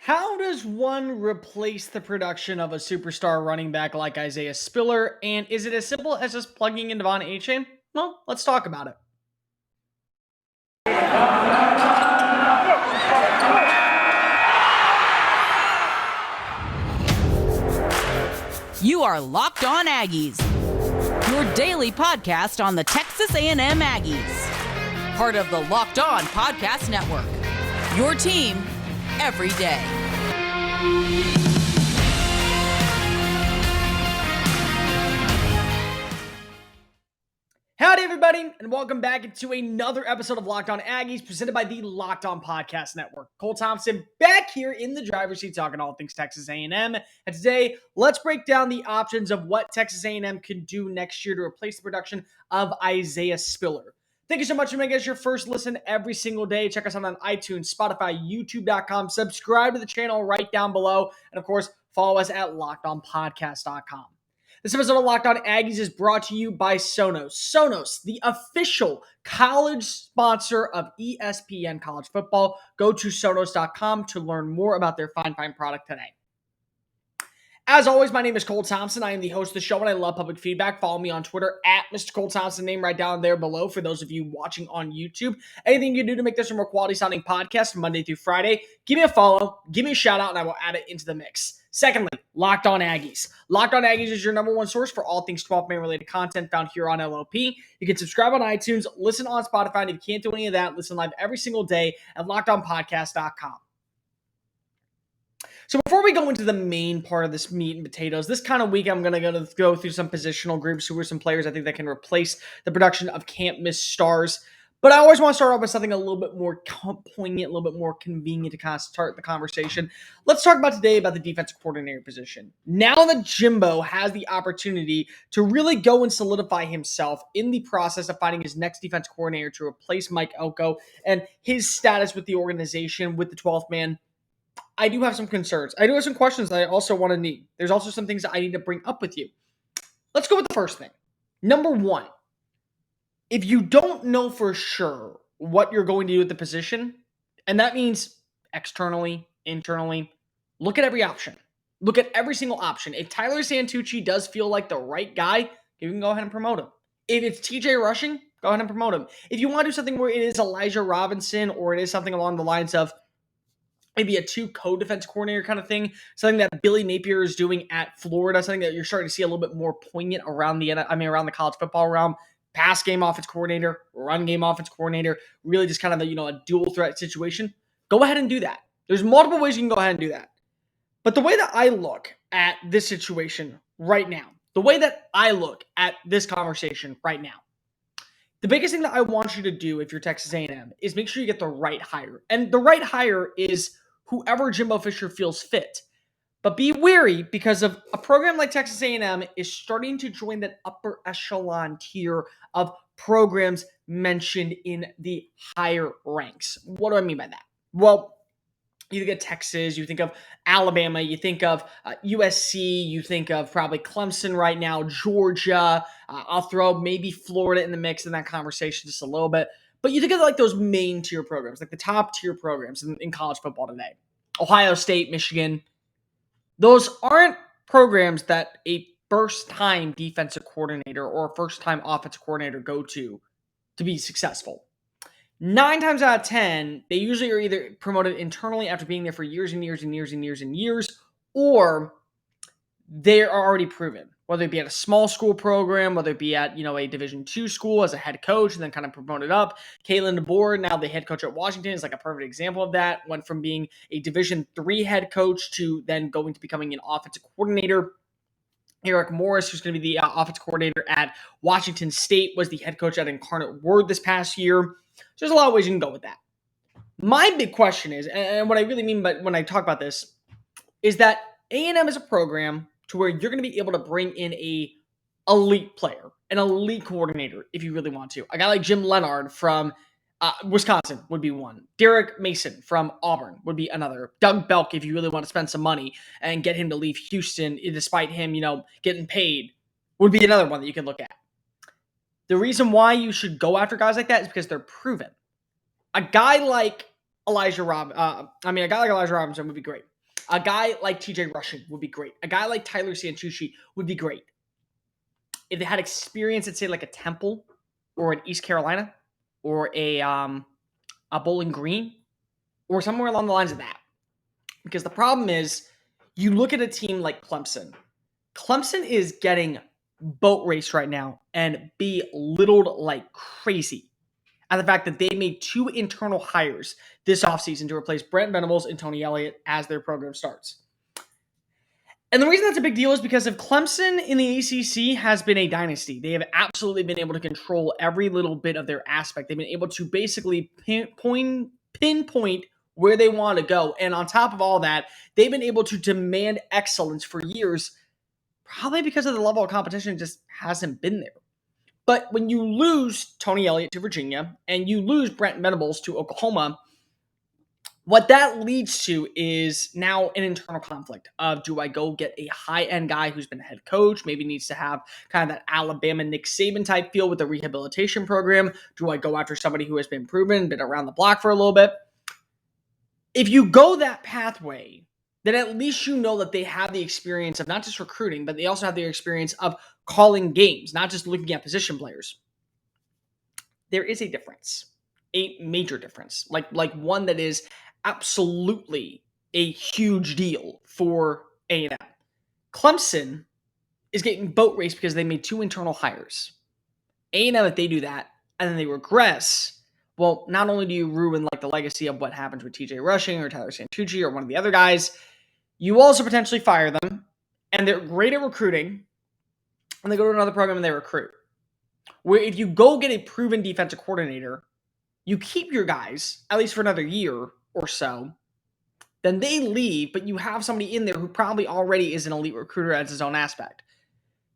How does one replace the production of a superstar running back like Isaiah Spiller? And is it as simple as just plugging in Devon Achane? Well, let's talk about it. You are Locked On Aggies, your daily podcast on the Texas A&M Aggies. Part of the Locked On Podcast Network, your team every day. Howdy, everybody, and welcome back to another episode of Locked On Aggies presented by the Locked On Podcast Network. Cole Thompson back here in the driver's seat talking all things Texas A&M. And today, let's break down the options of what Texas A&M can do next year to replace the production of Isaiah Spiller. Thank you so much for making us your first listen every single day. Check us out on iTunes, Spotify, YouTube.com. Subscribe to the channel right down below. And of course, follow us at LockedOnPodcast.com. This episode of Locked On Aggies is brought to you by Sonos. Sonos, the official college sponsor of ESPN College Football. Go to Sonos.com to learn more about their fine product today. As always, my name is Cole Thompson. I am the host of the show, and I love public feedback. Follow me on Twitter at Mr. Cole Thompson, name right down there below for those of you watching on YouTube. Anything you can do to make this a more quality-sounding podcast Monday through Friday, give me a follow, give me a shout-out, and I will add it into the mix. Secondly, Locked On Aggies. Locked On Aggies is your number one source for all things 12-man related content found here on LOP. You can subscribe on iTunes, listen on Spotify, and if you can't do any of that, listen live every single day at LockedOnPodcast.com. So before we go into the main part of this meat and potatoes, this kind of week I'm going to go through some positional groups who are some players I think that can replace the production of can't miss stars. But I always want to start off with something a little bit more poignant, a little bit more convenient to kind of start the conversation. Let's talk about today about the defensive coordinator position. Now that Jimbo has the opportunity to really go and solidify himself in the process of finding his next defense coordinator to replace Mike Elko and his status with the organization with the 12th man, I do have some concerns. I do have some questions that I also want to need. There's also some things that I need to bring up with you. Let's go with the first thing. Number one, if you don't know for sure what you're going to do with the position, and that means externally, internally, look at every option. Look at every single option. If Tyler Santucci does feel like the right guy, you can go ahead and promote him. If it's TJ Rushing, go ahead and promote him. If you want to do something where it is Elijah Robinson or it is something along the lines of maybe a two co-defense coordinator kind of thing, something that Billy Napier is doing at Florida, something that you're starting to see a little bit more poignant around around the college football realm. Pass game offense coordinator, run game offense coordinator, really just kind of a dual threat situation. Go ahead and do that. There's multiple ways you can go ahead and do that. But the way that I look at this situation right now, the way that I look at this conversation right now, the biggest thing that I want you to do if you're Texas A&M is make sure you get the right hire. And the right hire is whoever Jimbo Fisher feels fit. But be wary because of a program like Texas A&M is starting to join that upper echelon tier of programs mentioned in the higher ranks. What do I mean by that? Well, you think of Texas, you think of Alabama, you think of USC, you think of probably Clemson right now, Georgia. I'll throw maybe Florida in the mix in that conversation just a little bit. But you think of those main tier programs, like the top tier programs in college football today. Ohio State, Michigan. Those aren't programs that a first-time defensive coordinator or a first-time offensive coordinator go to be successful. 9 times out of 10, they usually are either promoted internally after being there for years and years and years and years and years, or they are already proven, whether it be at a small school program, whether it be at, a Division II school as a head coach and then kind of promoted up. Kalen DeBoer, now the head coach at Washington, is like a perfect example of that. Went from being a Division III head coach to then going to becoming an offensive coordinator. Eric Morris, who's going to be the offensive coordinator at Washington State, was the head coach at Incarnate Word this past year. So there's a lot of ways you can go with that. My big question is, and what I really mean by when I talk about this, is that A&M is a program to where you're going to be able to bring in a elite player, an elite coordinator, if you really want to. A guy like Jim Leonard from Wisconsin would be one. Derek Mason from Auburn would be another. Doug Belk, if you really want to spend some money and get him to leave Houston, despite him, getting paid, would be another one that you can look at. The reason why you should go after guys like that is because they're proven. A guy like Elijah Robinson would be great. A guy like TJ Rushing would be great. A guy like Tyler Santucci would be great. If they had experience at, say, like a Temple or an East Carolina or a Bowling Green or somewhere along the lines of that. Because the problem is, you look at a team like Clemson. Clemson is getting boat raced right now and belittled like crazy at the fact that they made 2 internal hires this offseason to replace Brent Venables and Tony Elliott as their program starts. And the reason that's a big deal is because if Clemson in the ACC has been a dynasty, they have absolutely been able to control every little bit of their aspect. They've been able to basically pinpoint where they want to go. And on top of all that, they've been able to demand excellence for years, probably because of the level of competition just hasn't been there. But when you lose Tony Elliott to Virginia and you lose Brent Venables to Oklahoma, what that leads to is now an internal conflict of, do I go get a high-end guy who's been a head coach, maybe needs to have kind of that Alabama Nick Saban type feel with a rehabilitation program? Do I go after somebody who has been proven, been around the block for a little bit? If you go that pathway, then at least you know that they have the experience of not just recruiting, but they also have the experience of calling games, not just looking at position players. There is a difference, a major difference, like one that is absolutely a huge deal for A&M. Clemson is getting boat raced because they made 2 internal hires. A&M, if they do that and then they regress, well, not only do you ruin like the legacy of what happens with TJ Rushing or Tyler Santucci or one of the other guys, you also potentially fire them, and they're great at recruiting, and they go to another program and they recruit. Where if you go get a proven defensive coordinator, you keep your guys, at least for another year or so, then they leave, but you have somebody in there who probably already is an elite recruiter as his own aspect.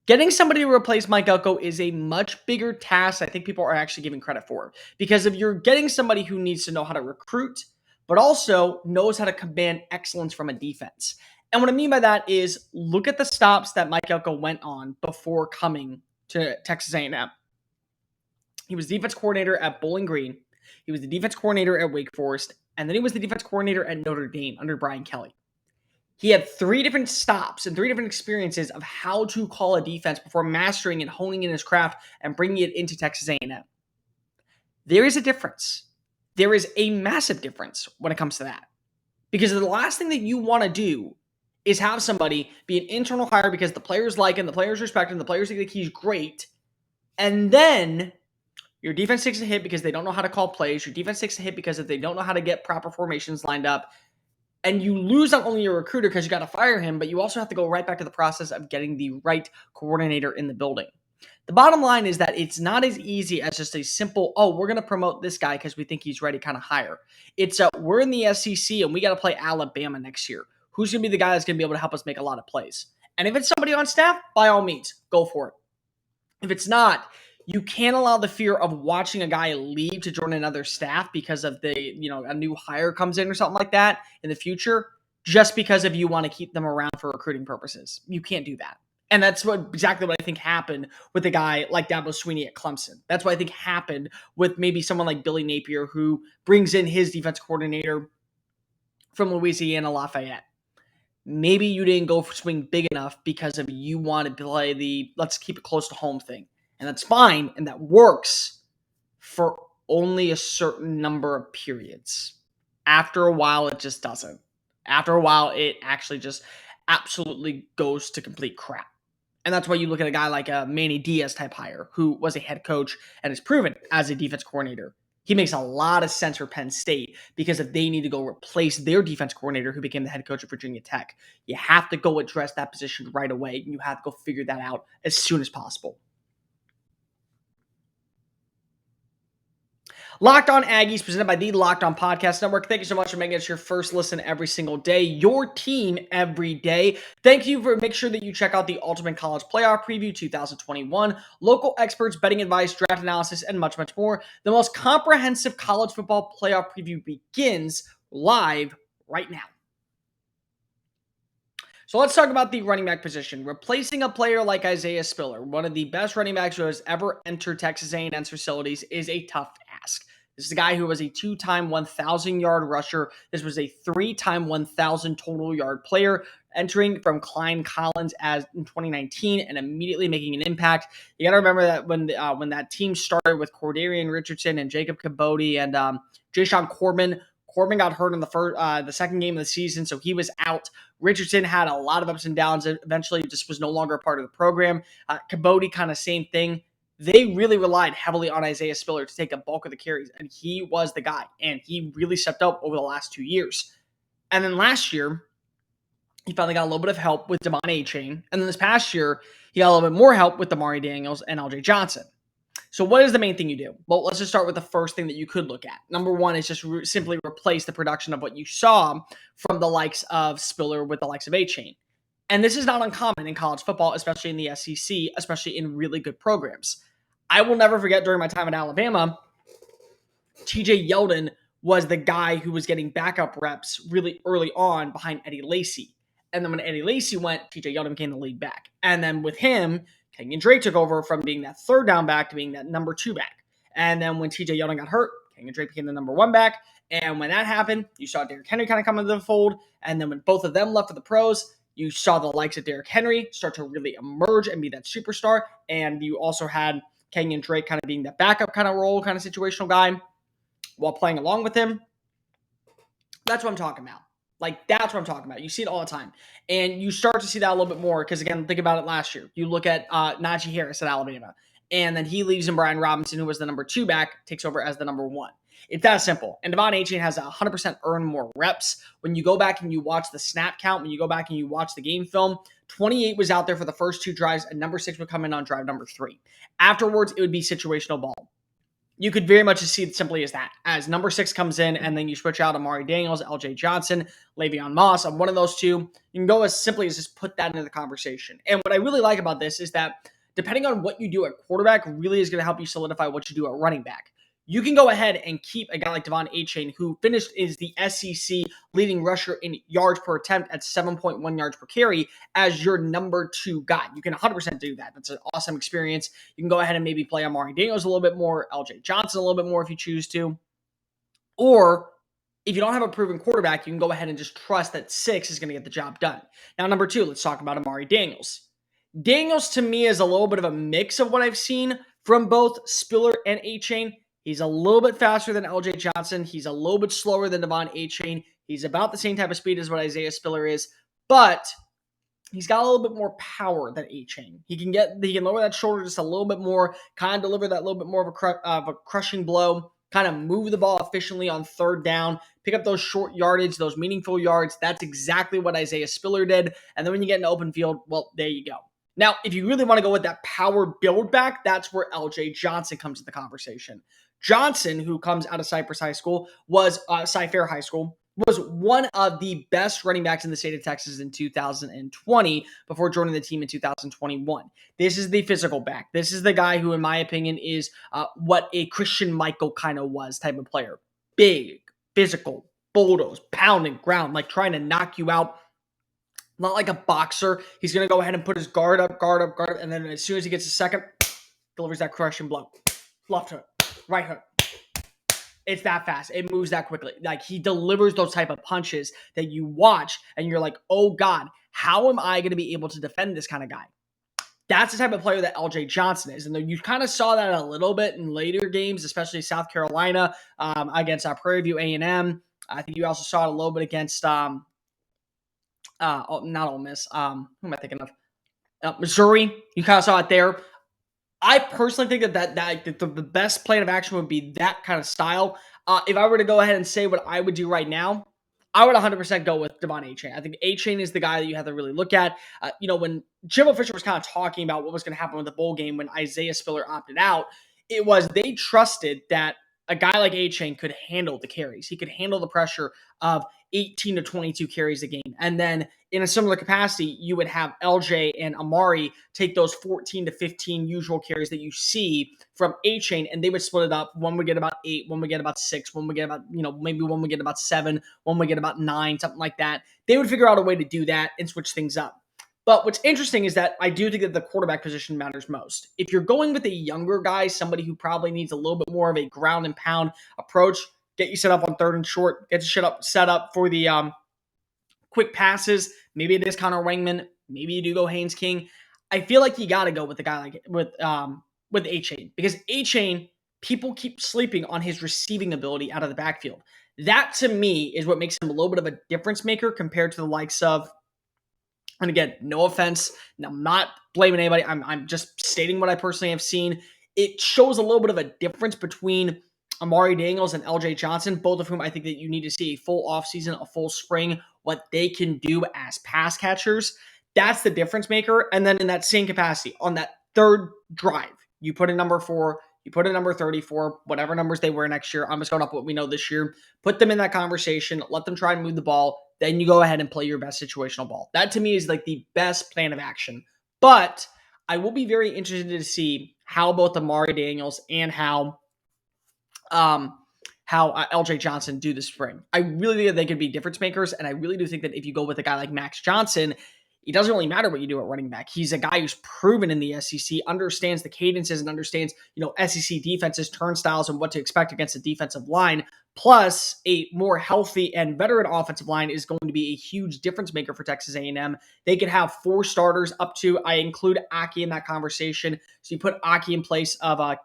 Getting somebody to replace Mike Elko is a much bigger task I think people are actually giving credit for. Because if you're getting somebody who needs to know how to recruit, but also knows how to command excellence from a defense. And what I mean by that is, look at the stops that Mike Elko went on before coming to Texas A&M. He was defense coordinator at Bowling Green. He was the defense coordinator at Wake Forest. And then he was the defense coordinator at Notre Dame under Brian Kelly. He had 3 different stops and 3 different experiences of how to call a defense before mastering and honing in his craft and bringing it into Texas A&M. There is a difference. There is a massive difference when it comes to that. Because the last thing that you want to do is have somebody be an internal hire because the players like him, the players respect him, the players think that he's great, and then your defense takes a hit because they don't know how to call plays. Your defense takes a hit because they don't know how to get proper formations lined up. And you lose not only your recruiter because you got to fire him, but you also have to go right back to the process of getting the right coordinator in the building. The bottom line is that it's not as easy as just a simple, oh, we're going to promote this guy because we think he's ready kind of hire. It's we're in the SEC and we got to play Alabama next year. Who's going to be the guy that's going to be able to help us make a lot of plays? And if it's somebody on staff, by all means, go for it. If it's not, you can't allow the fear of watching a guy leave to join another staff because of a new hire comes in or something like that in the future, just because of you want to keep them around for recruiting purposes. You can't do that. And that's exactly what I think happened with a guy like Dabo Swinney at Clemson. That's what I think happened with maybe someone like Billy Napier, who brings in his defense coordinator from Louisiana Lafayette. Maybe you didn't go for swing big enough because of you wanted to play the let's keep it close to home thing. And that's fine, and that works for only a certain number of periods. After a while, it just doesn't. After a while, it actually just absolutely goes to complete crap. And that's why you look at a guy like a Manny Diaz type hire, who was a head coach and is proven as a defense coordinator. He makes a lot of sense for Penn State because if they need to go replace their defense coordinator who became the head coach of Virginia Tech, you have to go address that position right away. And you have to go figure that out as soon as possible. Locked On Aggies, presented by the Locked On Podcast Network. Thank you so much for making us your first listen every single day, your team every day. Thank you for make sure that you check out the Ultimate College Playoff Preview 2021, local experts, betting advice, draft analysis, and much, much more. The most comprehensive college football playoff preview begins live right now. So let's talk about the running back position. Replacing a player like Isaiah Spiller, one of the best running backs who has ever entered Texas A&M's facilities, is a tough ask. This is a guy who was a 2-time 1,000-yard rusher. This was a 3-time 1,000 total yard player, entering from Klein Collins as in 2019 and immediately making an impact. You got to remember that when that team started with Cordarian Richardson and Jacob Caboti and Jayshon Corbin got hurt in the second game of the season, so he was out. Richardson had a lot of ups and downs. Eventually, just was no longer a part of the program. Caboti, kind of same thing. They really relied heavily on Isaiah Spiller to take a bulk of the carries, and he was the guy, and he really stepped up over the last 2 years. And then last year, he finally got a little bit of help with Devon Achane, and then this past year, he got a little bit more help with Amari Daniels and LJ Johnson. So what is the main thing you do? Well, let's just start with the first thing that you could look at. Number one is just simply replace the production of what you saw from the likes of Spiller with the likes of Achane. And this is not uncommon in college football, especially in the SEC, especially in really good programs. I will never forget during my time at Alabama, TJ Yeldon was the guy who was getting backup reps really early on behind Eddie Lacy. And then when Eddie Lacy went, TJ Yeldon became the lead back. And then with him, Kenyon Drake took over from being that third down back to being that number 2 back. And then when TJ Yeldon got hurt, Kenyon Drake became the number 1 back. And when that happened, you saw Derrick Henry kind of come into the fold. And then when both of them left for the pros, you saw the likes of Derrick Henry start to really emerge and be that superstar. And you also had Kenyon Drake kind of being that backup kind of role, kind of situational guy while playing along with him. That's what I'm talking about. That's what I'm talking about. You see it all the time. And you start to see that a little bit more because, again, think about it last year. You look at Najee Harris at Alabama, and then he leaves, and Brian Robinson, who was the number 2 back, takes over as the number 1. It's that simple. And Devon Achane has 100% earned more reps. When you go back and you watch the snap count, when you go back and you watch the game film, 28 was out there for the first 2 drives, and number 6 would come in on drive number 3. Afterwards, it would be situational ball. You could very much see it simply as that. As number 6 comes in, and then you switch out Amari Daniels, LJ Johnson, Le'Veon Moss on one of those 2. You can go as simply as just put that into the conversation. And what I really like about this is that depending on what you do at quarterback really is going to help you solidify what you do at running back. You can go ahead and keep a guy like Devon Achane, who finished as the SEC leading rusher in yards per attempt at 7.1 yards per carry, as your number 2 guy. You can 100% do that. That's an awesome experience. You can go ahead and maybe play Amari Daniels a little bit more, LJ Johnson a little bit more if you choose to. Or if you don't have a proven quarterback, you can go ahead and just trust that 6 is going to get the job done. Now, number 2, let's talk about Amari Daniels. Daniels, to me, is a little bit of a mix of what I've seen from both Spiller and Achane. He's a little bit faster than LJ Johnson. He's a little bit slower than Devon Achane. He's about the same type of speed as what Isaiah Spiller is, but he's got a little bit more power than Achane. He can lower that shoulder just a little bit more, kind of deliver that little bit more of a crushing blow, kind of move the ball efficiently on third down, pick up those short yardage, those meaningful yards. That's exactly what Isaiah Spiller did. And then when you get in the open field, well, there you go. Now, if you really want to go with that power build back, that's where LJ Johnson comes to the conversation. Johnson, who comes out of Cypress High School, Cy-Fair High School, was one of the best running backs in the state of Texas in 2020 before joining the team in 2021. This is the physical back. This is the guy who, in my opinion, is what a Christian Michael kind of was type of player. Big, physical, bulldoze, pounding ground, like trying to knock you out. Not like a boxer. He's going to go ahead and put his guard up, and then as soon as he gets a second, delivers that crushing blow. Left hook, right hook. It's that fast. It moves that quickly. Like, he delivers those type of punches that you watch and you're like, oh God, how am I going to be able to defend this kind of guy? That's the type of player that LJ Johnson is. And you kind of saw that a little bit in later games, especially South Carolina against Prairie View A&M. I think you also saw it a little bit against, not Ole Miss. Who am I thinking of? Missouri. You kind of saw it there. I personally think that the best plan of action would be that kind of style. If I were to go ahead and say what I would do right now, I would 100% go with Devon Achane. I think Achane is the guy that you have to really look at. When Jimbo Fisher was kind of talking about what was going to happen with the bowl game when Isaiah Spiller opted out, it was they trusted that a guy like Achane could handle the carries. He could handle the pressure of 18 to 22 carries a game. And then in a similar capacity, you would have LJ and Amari take those 14 to 15 usual carries that you see from Achane, and they would split it up. One would get about 8, one would get about 6, one would get about, maybe one would get about 7, one would get about 9, something like that. They would figure out a way to do that and switch things up. But what's interesting is that I do think that the quarterback position matters most. If you're going with a younger guy, somebody who probably needs a little bit more of a ground and pound approach, get you set up on third and short, get you set up for the quick passes. Maybe it is Connor Wangman. Maybe you do go Haynes King. I feel like you got to go with a guy like with Achane, because Achane, people keep sleeping on his receiving ability out of the backfield. That to me is what makes him a little bit of a difference maker compared to the likes of, and again, no offense, I'm not blaming anybody. I'm just stating what I personally have seen. It shows a little bit of a difference between Amari Daniels and LJ Johnson, both of whom I think that you need to see a full offseason, a full spring, what they can do as pass catchers. That's the difference maker. And then in that same capacity, on that third drive, you put a number 4, you put a number 34, whatever numbers they wear next year. I'm just going up what we know this year. Put them in that conversation. Let them try and move the ball. Then you go ahead and play your best situational ball. That to me is like the best plan of action. But I will be very interested to see how both Amari Daniels and how LJ Johnson do this spring. I really think that they could be difference makers, and I really do think that if you go with a guy like Max Johnson, it doesn't really matter what you do at running back. He's a guy who's proven in the SEC, understands the cadences and understands, SEC defenses, turnstiles, and what to expect against a defensive line. Plus, a more healthy and veteran offensive line is going to be a huge difference maker for Texas A&M. They could have 4 starters up to, I include Aki in that conversation. So you put Aki in place of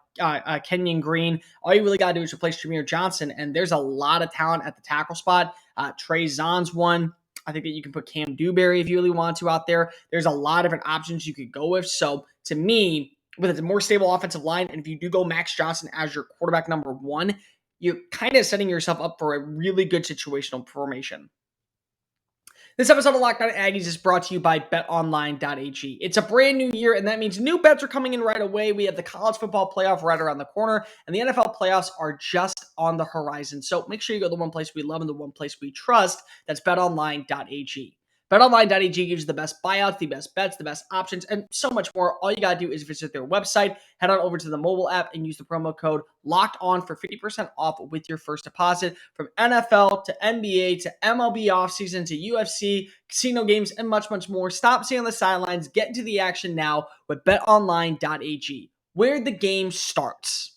Kenyon Green. All you really got to do is replace Jameer Johnson, and there's a lot of talent at the tackle spot. Trey Zahn's one. I think that you can put Cam Dewberry if you really want to out there. There's a lot of different options you could go with. So to me, with a more stable offensive line, and if you do go Max Johnson as your quarterback number 1, you're kind of setting yourself up for a really good situational formation. This episode of Locked On Aggies is brought to you by BetOnline.ag. It's a brand new year, and that means new bets are coming in right away. We have the college football playoff right around the corner, and the NFL playoffs are just on the horizon. So make sure you go to the one place we love and the one place we trust. That's BetOnline.ag. BetOnline.ag gives you the best buyouts, the best bets, the best options, and so much more. All you got to do is visit their website, head on over to the mobile app, and use the promo code LOCKEDON for 50% off with your first deposit. From NFL to NBA to MLB offseason to UFC, casino games, and much, much more. Stop sitting on the sidelines. Get into the action now with BetOnline.ag, where the game starts.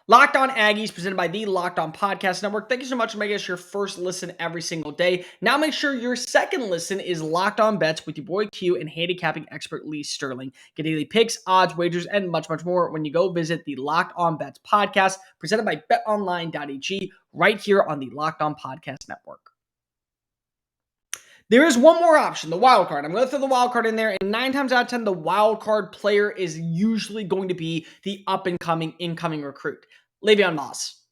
Locked On Aggies, presented by the Locked On Podcast Network. Thank you so much for making us your first listen every single day. Now make sure your second listen is Locked On Bets with your boy Q and handicapping expert Lee Sterling. Get daily picks, odds, wagers, and much, much more when you go visit the Locked On Bets podcast, presented by BetOnline.ag, right here on the Locked On Podcast Network. There is one more option, the wild card. I'm going to throw the wild card in there, and 9 times out of 10, the wild card player is usually going to be the up-and-coming, incoming recruit, Le'Veon Moss.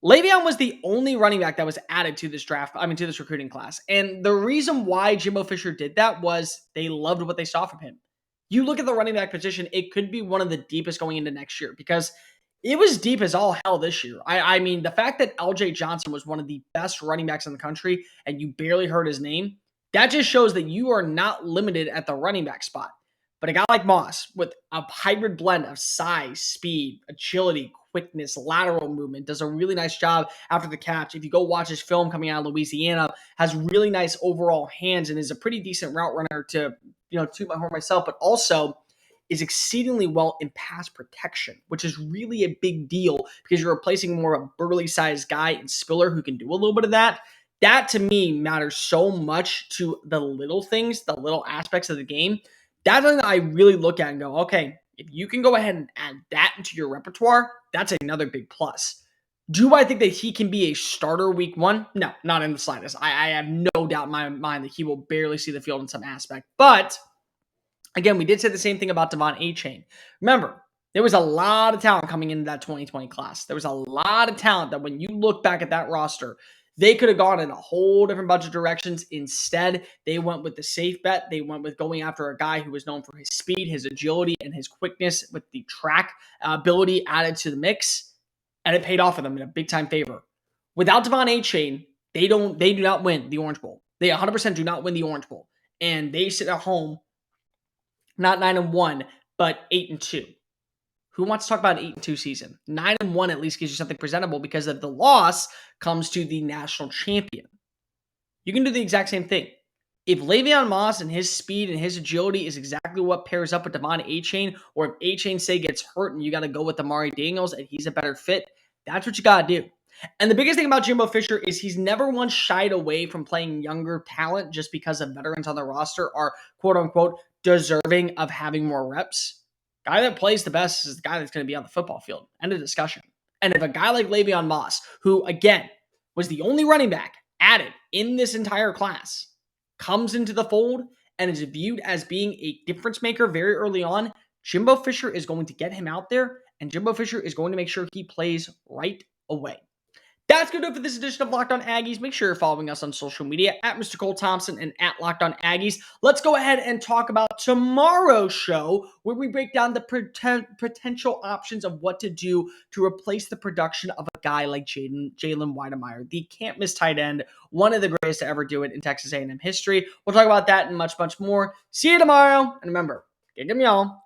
Le'Veon was the only running back that was added to this to this recruiting class. And the reason why Jimbo Fisher did that was they loved what they saw from him. You look at the running back position, it could be one of the deepest going into next year, because it was deep as all hell this year. I mean, the fact that LJ Johnson was one of the best running backs in the country and you barely heard his name, that just shows that you are not limited at the running back spot. But a guy like Moss, with a hybrid blend of size, speed, agility, quickness, lateral movement, does a really nice job after the catch. If you go watch his film coming out of Louisiana, has really nice overall hands and is a pretty decent route runner to, toot my horn myself, but also is exceedingly well in pass protection, which is really a big deal because you're replacing more of a burly sized guy in Spiller who can do a little bit of that. That to me matters so much to the little things, the little aspects of the game. That's something that I really look at and go, okay, if you can go ahead and add that into your repertoire, that's another big plus. Do I think that he can be a starter week 1? No, not in the slightest. I have no doubt in my mind that he will barely see the field in some aspect. But again, we did say the same thing about Devon Achane. Remember, there was a lot of talent coming into that 2020 class. There was a lot of talent that when you look back at that roster, they could have gone in a whole different bunch of directions. Instead, they went with the safe bet. They went with going after a guy who was known for his speed, his agility, and his quickness with the track ability added to the mix. And it paid off for them in a big-time favor. Without Devon Achane, they do not win the Orange Bowl. They 100% do not win the Orange Bowl. And they sit at home, not 9-1, but 8-2. Who wants to talk about an 8-2 season? 9-1 at least gives you something presentable because of the loss comes to the national champion. You can do the exact same thing. If Le'Veon Moss and his speed and his agility is exactly what pairs up with Devon Achane, or if Achane, say, gets hurt and you got to go with Amari Daniels and he's a better fit, that's what you got to do. And the biggest thing about Jimbo Fisher is he's never once shied away from playing younger talent just because of veterans on the roster are, quote unquote, deserving of having more reps. Guy that plays the best is the guy that's going to be on the football field. End of discussion. And if a guy like Le'Veon Moss, who, again, was the only running back added in this entire class, comes into the fold and is viewed as being a difference maker very early on, Jimbo Fisher is going to get him out there, and Jimbo Fisher is going to make sure he plays right away. That's going to do it for this edition of Locked On Aggies. Make sure you're following us on social media at Mr. Cole Thompson and at Locked On Aggies. Let's go ahead and talk about tomorrow's show, where we break down the potential options of what to do to replace the production of a guy like Jalen Weidemeyer, the can't-miss tight end, one of the greatest to ever do it in Texas A&M history. We'll talk about that and much, much more. See you tomorrow. And remember, get them, y'all.